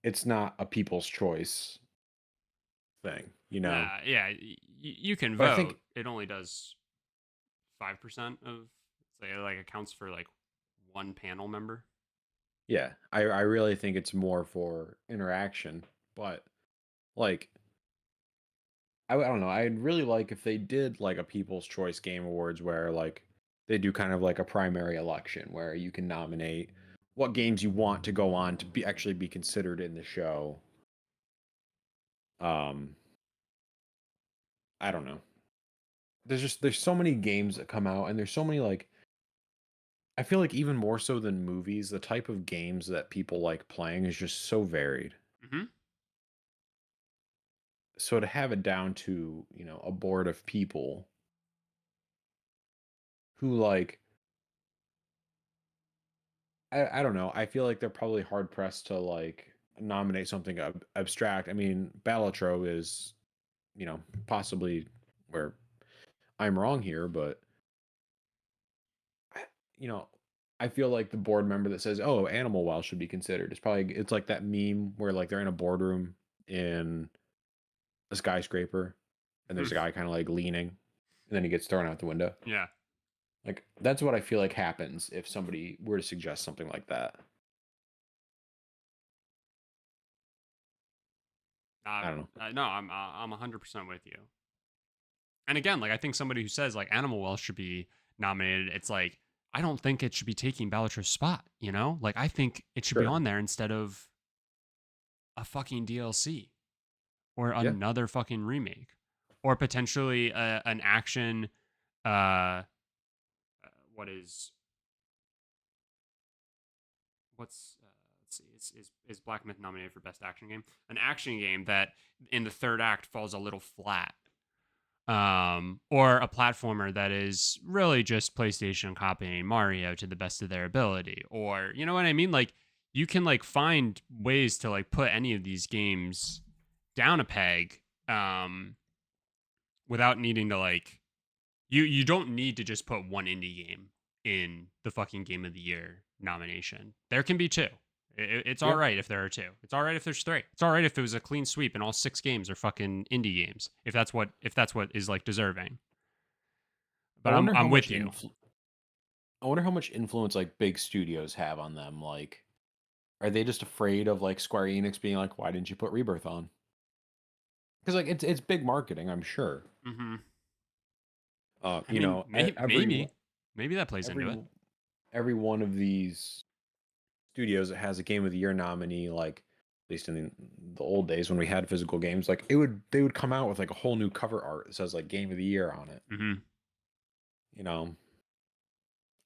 S2: it's not a people's choice thing, you know.
S1: Nah, yeah, you can
S2: But I
S1: vote.
S2: think,
S1: It only does 5% of, say, like accounts for like one panel member.
S2: yeah, I really think it's more for interaction. But like, I don't know. I'd really like if they did like a People's Choice Game Awards where like they do kind of like a primary election where you can nominate what games you want to go on to be actually be considered in the show. Um, I don't know. There's so many games that come out, and there's so many like, I feel like even more so than movies, the type of games that people like playing is just so varied.
S1: Hmm.
S2: So to have it down to, you know, a board of people who like, I don't know. I feel like they're probably hard pressed to like nominate something abstract. I mean, Balatro is, you know, possibly where I'm wrong here, but you know, I feel like the board member that says, "Oh, Animal Well should be considered." It's like that meme where like they're in a boardroom in a skyscraper, and there's a guy kind of like leaning, and then he gets thrown out the window.
S1: Yeah.
S2: Like that's what I feel like happens if somebody were to suggest something like that. I don't know.
S1: No, I'm 100% with you. And again, like I think somebody who says like Animal Well should be nominated, it's like I don't think it should be taking Bellatrix's spot. You know, like I think it should be
S2: Sure.
S1: on there instead of a fucking DLC or
S2: Yeah.
S1: another fucking remake or potentially an action. Uh, what is what's let's see, is Black Myth nominated for best action game? An action game that in the third act falls a little flat, or a platformer that is really just PlayStation copying Mario to the best of their ability, or you know what I mean? Like you can like find ways to like put any of these games down a peg, without needing to like you don't need to just put one indie game in the fucking game of the year nomination. There can be two. It's all
S2: Yeah.
S1: right if there are two. It's all right if there's three. It's all right if it was a clean sweep and all six games are fucking indie games. If that's what is like deserving.
S2: I
S1: But I'm
S2: wonder how
S1: I'm
S2: much
S1: with you.
S2: I wonder how much influence like big studios have on them. Like, are they just afraid of like Square Enix being like, "Why didn't you put Rebirth on?" Because like it's big marketing, I'm sure.
S1: Hmm. I
S2: You
S1: mean,
S2: know,
S1: maybe that plays into
S2: every
S1: it.
S2: every one of these studios that has a Game of the Year nominee, like at least in the old days when we had physical games, like they would come out with like a whole new cover art that says like Game of the Year on it.
S1: Hmm.
S2: You know,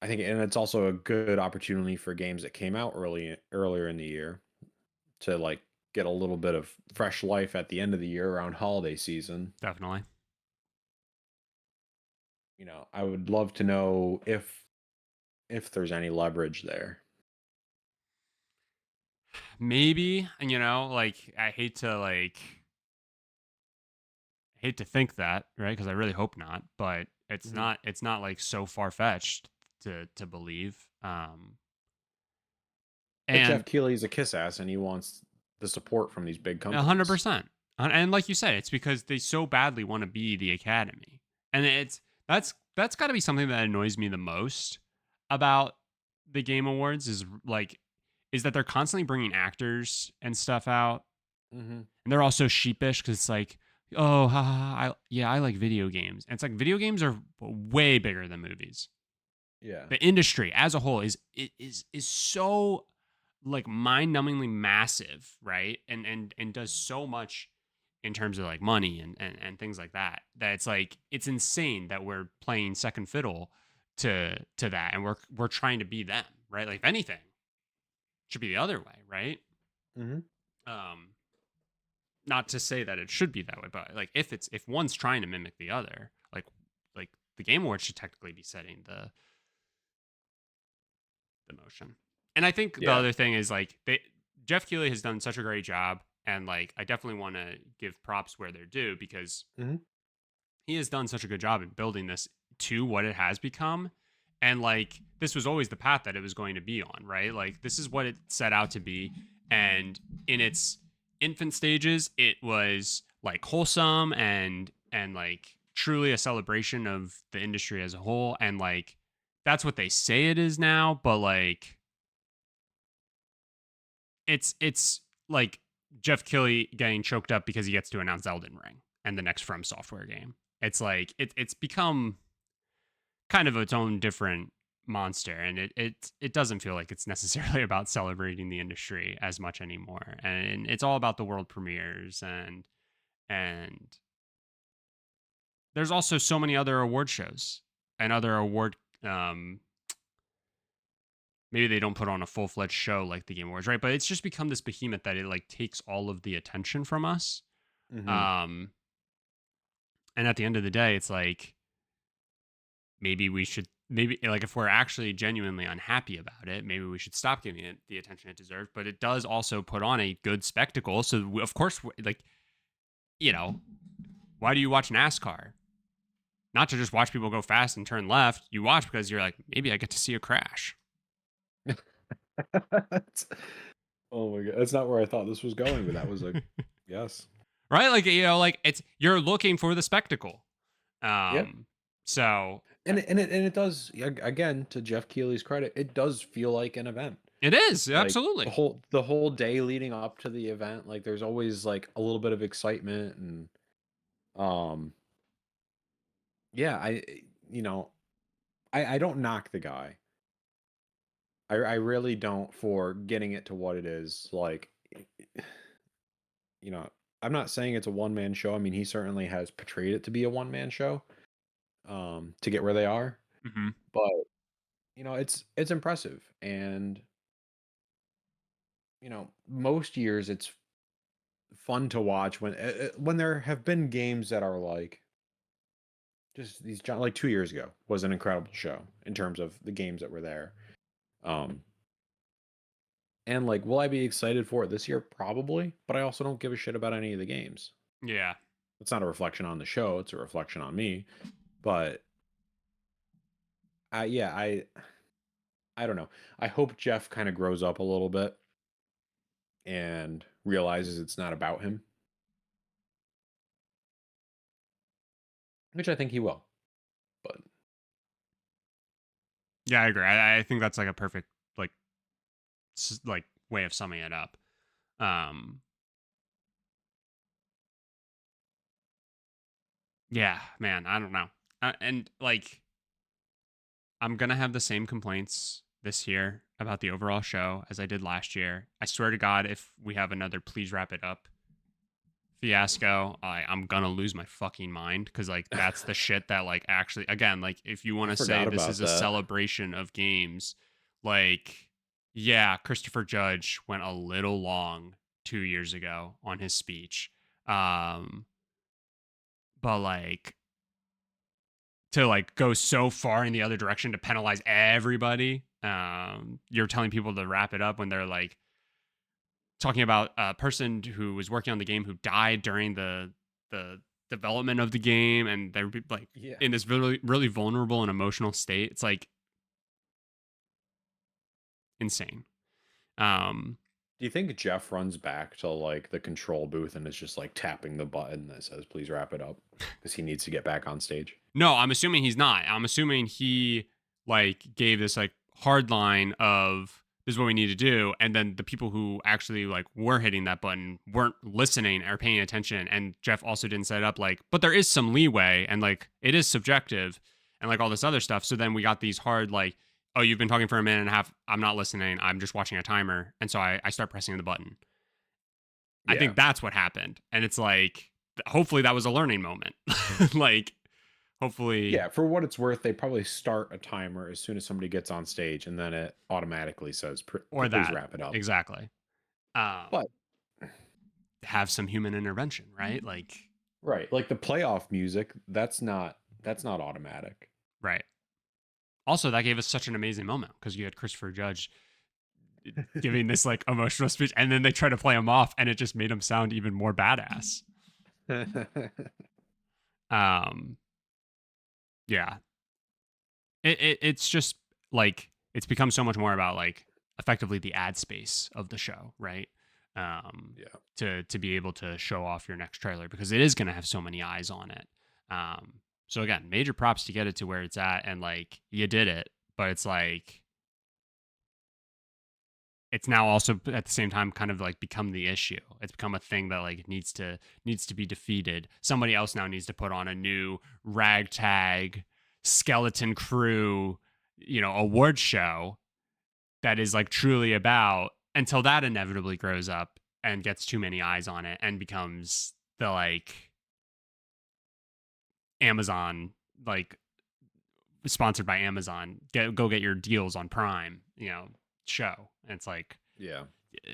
S2: I think, and it's also a good opportunity for games that came out earlier in the year to like get a little bit of fresh life at the end of the year around holiday season.
S1: Definitely.
S2: You know, I would love to know if there's any leverage there.
S1: Maybe, and like I hate to think that, right? Because I really hope not, but it's
S2: Mhm.
S1: not it's not like so far fetched to believe.
S2: But Jeff
S1: And
S2: Keighley's a kiss ass, and he wants the support from these big companies.
S1: 100%. And like you said, it's because they so badly want to be the Academy. And that's got to be something that annoys me the most about the Game Awards is that they're constantly bringing actors and stuff out,
S2: Hmm.
S1: and they're also sheepish because it's like, oh, ha, ha, ha, I like video games. And it's like video games are way bigger than movies.
S2: Yeah.
S1: The industry as a whole is so like mind-numbingly massive, right? And does so much in terms of like money and things like that, that it's like it's insane that we're playing second fiddle to that, and we're trying to be them, right? Like if anything, it should be the other way, right?
S2: Hmm.
S1: Um not to say that it should be that way, but like if one's trying to mimic the other, like the Game Awards should technically be setting the motion. And I think the
S2: Yeah.
S1: other thing is like Jeff Keighley has done such a great job, and like I definitely want to give props where they're due because
S2: Hmm.
S1: he has done such a good job in building this to what it has become. And like this was always the path that it was going to be on, right? Like this is what it set out to be. And in its infant stages, it was like wholesome and like truly a celebration of the industry as a whole. And like that's what they say it is now, but like it's like Jeff Keighley getting choked up because he gets to announce Elden Ring and the next From Software game. It's like it's become kind of its own different monster, and it doesn't feel like it's necessarily about celebrating the industry as much anymore. And it's all about the world premieres and there's also so many other award shows and other award maybe they don't put on a full-fledged show like the Game Awards, right? But it's just become this behemoth that it like takes all of the attention from us.
S2: Hmm.
S1: Um and at the end of the day, it's like maybe we should maybe like if we're actually genuinely unhappy about it, maybe we should stop giving it the attention it deserves. But it does also put on a good spectacle. So of course, like you know, why do you watch NASCAR? Not to just watch people go fast and turn left. You watch because you're like, maybe I get to see a crash,
S2: Oh my god, that's not where I thought this was going, but that was like, yes,
S1: right? Like like it's you're looking for the spectacle.
S2: yeah.
S1: Um, so
S2: And it does again, to Jeff Keighley's credit, it does feel like an event.
S1: it is
S2: Like
S1: absolutely.
S2: the whole day leading up to the event, like there's always like a little bit of excitement and um yeah, you know, I don't knock the guy. I really don't for getting it to what it is. Like you know, I'm not saying it's a one man show. I mean, he certainly has portrayed it to be a one man show, to get where they are.
S1: Hmm.
S2: But it's impressive, and most years it's fun to watch when there have been games that are like just like 2 years ago was an incredible show in terms of the games that were there. Um, and like, will I be excited for it this year? Probably, but I also don't give a shit about any of the games.
S1: Yeah.
S2: It's not a reflection on the show; it's a reflection on me. But yeah, I don't know. I hope Jeff kind of grows up a little bit and realizes it's not about him, which I think he will. But
S1: Yeah, I agree. I think that's like a perfect like like way of summing it up. Um, yeah, man, I don't know. And like, I'm gonna have the same complaints this year about the overall show as I did last year. I swear to God, if we have another please wrap it up fiasco, I'm gonna lose my fucking mind because like that's the shit that like actually again like if you want
S2: I
S1: to say
S2: forgot
S1: this is
S2: about
S1: a
S2: that.
S1: celebration of games, like yeah, Christopher Judge went a little long 2 years ago on his speech, um, but like to like go so far in the other direction to penalize everybody. You're telling people to wrap it up when they're like talking about a person who was working on the game who died during the development of the game, and they're like
S2: Yeah.
S1: in this really really vulnerable and emotional state. It's like insane. Um,
S2: Do you think Jeff runs back to like the control booth and is just like tapping the button that says "Please wrap it up" because he needs to get back on stage?
S1: no, I'm assuming he's not. I'm assuming he like gave this like hard line of this is what we need to do, and then the people who actually like were hitting that button weren't listening or paying attention. And Jeff also didn't set it up like, but there is some leeway, and like it is subjective, and like all this other stuff. So then we got these hard like, oh, you've been talking for a minute and a half. I'm not listening. I'm just watching a timer, and so I start pressing the button. I
S2: Yeah.
S1: think that's what happened, and it's like hopefully that was a learning moment. Like hopefully
S2: Yeah, for what it's worth, they probably start a timer as soon as somebody gets on stage, and then it automatically says,
S1: or
S2: "Please
S1: that
S2: wrap it up."
S1: exactly. Um,
S2: But
S1: have some human intervention, right? Like,
S2: Right. Like the playoff music, that's not automatic.
S1: right. Also, that gave us such an amazing moment because you had Christopher Judge giving this like emotional speech, and then they try to play him off, and it just made him sound even more badass. Um, yeah, it's just like it's become so much more about like effectively the ad space of the show, right?
S2: Yeah.
S1: To be able to show off your next trailer because it is going to have so many eyes on it. So again, major props to get it to where it's at, and like you did it, but it's like it's now also at the same time kind of like become the issue. It's become a thing that like needs to be defeated. Somebody else now needs to put on a new ragtag skeleton crew, award show that is like truly about until that inevitably grows up and gets too many eyes on it and becomes the like Amazon, like sponsored by Amazon, go get your deals on Prime, show. And it's like
S2: Yeah.
S1: uh,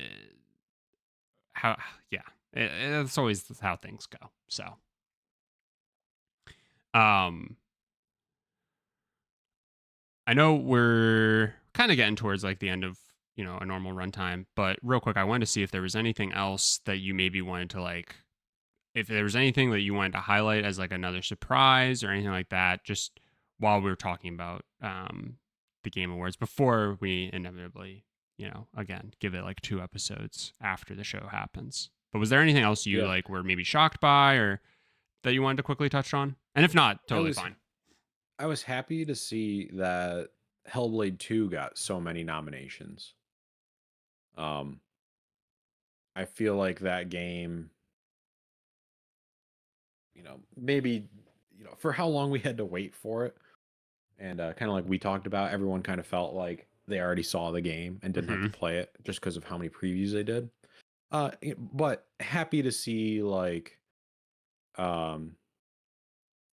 S1: how yeah, it's always how things go. So um I know we're kind of getting towards like the end of a normal runtime, but real quick, I wanted to see if there was anything else that you maybe wanted to like, if there was anything that you wanted to highlight as like another surprise or anything like that, just while we were talking about the Game Awards before we inevitably, again, give it like 2 episodes after the show happens. But was there anything else you
S2: Yeah.
S1: like were maybe shocked by or that you wanted to quickly touch on? And if not,
S2: I
S1: totally
S2: was
S1: fine.
S2: I was happy to see that Hellblade 2 got so many nominations. Um I feel like that game, maybe, for how long we had to wait for it, and kind of like we talked about, everyone kind of felt like they already saw the game and didn't have to
S1: Hmm.
S2: play it just because of how many previews they did. But happy to see like um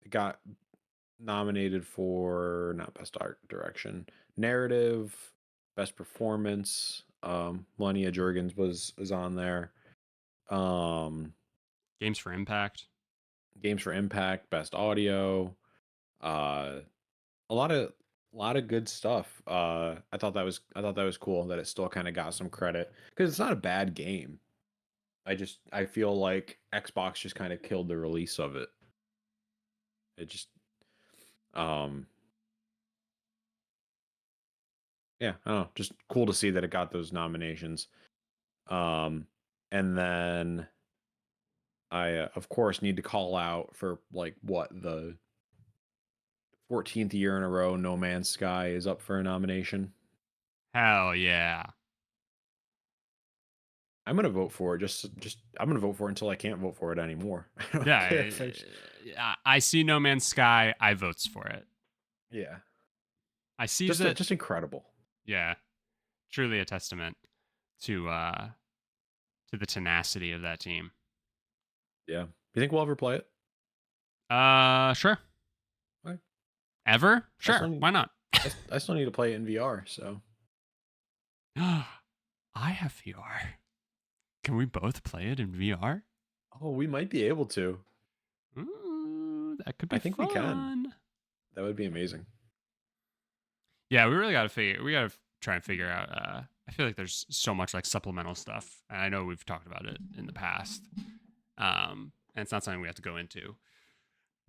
S2: it got nominated for not best art direction, narrative, best performance. Melania Jurgens was on there. Um,
S1: Games for Impact.
S2: Games for Impact, best audio. Uh, a lot of good stuff. I thought that was cool that it still kind of got some credit because it's not a bad game. I feel like Xbox just kind of killed the release of it. It just um yeah, I don't know, just cool to see that it got those nominations. Um, and then I, of course, need to call out for like what the 14th year in a row, No Man's Sky is up for a nomination.
S1: Hell yeah.
S2: I'm gonna vote for it. Just I'm gonna vote for it until I can't vote for it anymore. I don't care
S1: Yeah,
S2: if I.
S1: I see No Man's Sky. I votes for it.
S2: Yeah,
S1: I sees
S2: just
S1: it.
S2: just incredible.
S1: Yeah, truly a testament to uh to the tenacity of that team.
S2: Yeah, you think we'll ever play it?
S1: Sure.
S2: Okay.
S1: Ever?
S2: I still
S1: Sure.
S2: need
S1: Why not?
S2: I still need to play it in VR. So
S1: I have VR. Can we both play it in VR?
S2: oh, we might be able to.
S1: Ooh, that could be
S2: I think we can.
S1: fun.
S2: That would be amazing.
S1: Yeah, we really got to figure. We got to try and figure out. I feel like there's so much like supplemental stuff, and I know we've talked about it in the past. And it's not something we have to go into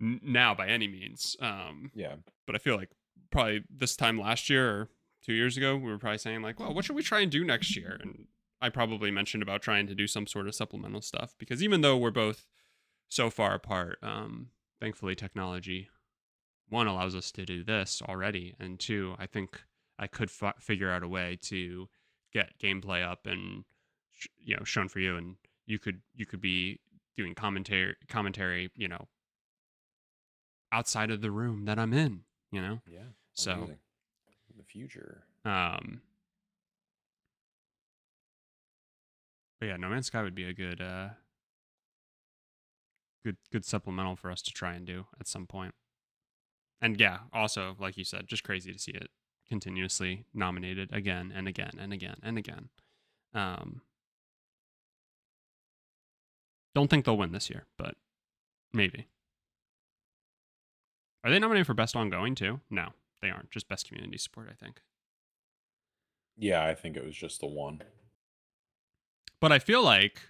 S1: now by any means.
S2: Yeah.
S1: But I feel like probably this time last year or 2 years ago, we were probably saying like, well, what should we try and do next year? And I probably mentioned about trying to do some sort of supplemental stuff because even though we're both so far apart, thankfully technology one allows us to do this already, and two, I think I could figure out a way to get gameplay up and shown for you, and you could be doing commentary, outside of the room that I'm in,
S2: Yeah.
S1: So,
S2: Amazing. In the future.
S1: um, but yeah, No Man's Sky would be a good supplemental for us to try and do at some point. And yeah, also like you said, just crazy to see it continuously nominated again and again and again and again. Um, Don't think they'll win this year, but maybe. Are they nominated for Best Ongoing too? No, they aren't. Just Best Community Support, I think.
S2: Yeah, I think it was just the one.
S1: But I feel like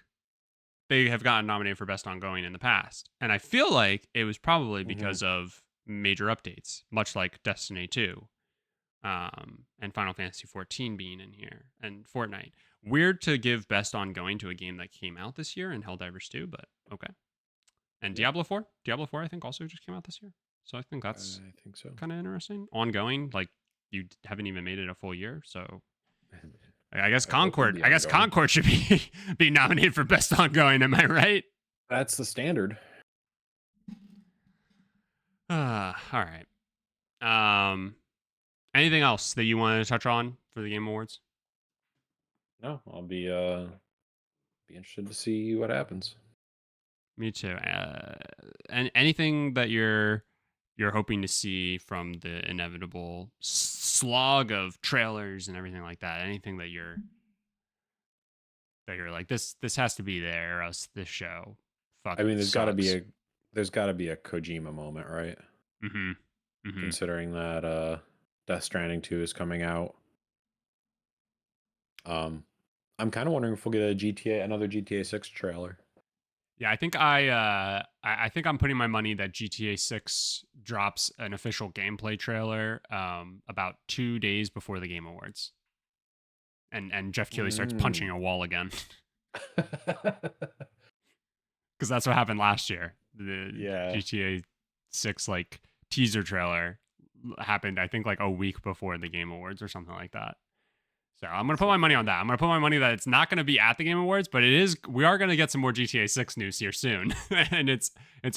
S1: they have gotten nominated for Best Ongoing in the past. And I feel like it was probably because of major updates, much like Destiny 2 and Final Fantasy 14 being in here and Fortnite. Weird to give Best Ongoing to a game that came out this year and Helldivers 2, but okay. And Diablo 4? Diablo 4, I think, also just came out this year. So I think that's
S2: I think so.
S1: kind of interesting. Ongoing, like, you haven't even made it a full year, so I guess Concord. I guess Concord should be nominated for Best Ongoing. Am I right?
S2: That's the standard.
S1: All right. Anything else that you wanted to touch on for the Game Awards?
S2: No, I'll be interested to see what happens.
S1: Me too. And anything that you're hoping to see from the inevitable slog of trailers and everything like that. Anything that you're like, this has to be there, or else this show fucking
S2: I mean, there's got to
S1: sucks.
S2: be a Kojima moment, right?
S1: Mm-hmm.
S2: Considering that Death Stranding 2 is coming out. I'm kind of wondering if we'll get another GTA 6 trailer.
S1: Yeah, I think I think I'm putting my money that GTA 6 drops an official gameplay trailer about 2 days before the Game Awards. And Jeff Keighley starts punching a wall again. Because that's what happened last year. The GTA 6 like teaser trailer happened, I think, like a week before the Game Awards or something like that. So I'm gonna put my money on that. I'm gonna put my money that it's not gonna be at the Game Awards, but it is. We are gonna get some more GTA 6 news here soon, and it's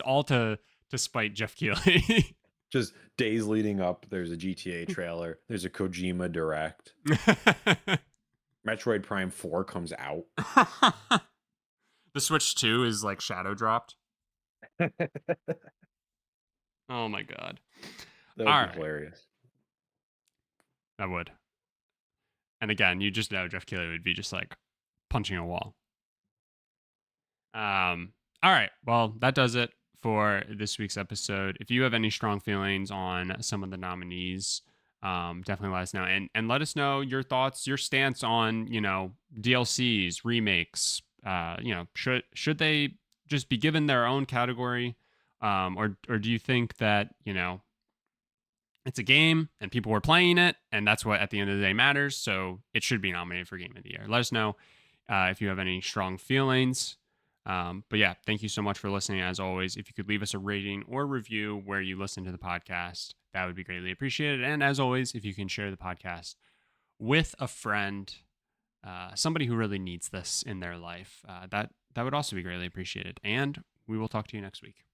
S1: all to spite Jeff Keighley.
S2: Just days leading up, there's a GTA trailer. There's a Kojima Direct. Metroid Prime 4 comes out.
S1: The Switch 2 is like shadow dropped. Oh my god.
S2: That would be hilarious.
S1: That would. And again, you just know Jeff Keighley would be just like punching a wall. All right. Well, that does it for this week's episode. If you have any strong feelings on some of the nominees, definitely let us know. And let us know your thoughts, your stance on, DLCs, remakes. Should they just be given their own category? Or do you think that, it's a game and people were playing it, and that's what at the end of the day matters, so it should be nominated for Game of the Year. Let us know if you have any strong feelings. But yeah, thank you so much for listening. As always, if you could leave us a rating or review where you listen to the podcast, that would be greatly appreciated. And as always, if you can share the podcast with a friend, somebody who really needs this in their life, that would also be greatly appreciated. And we will talk to you next week.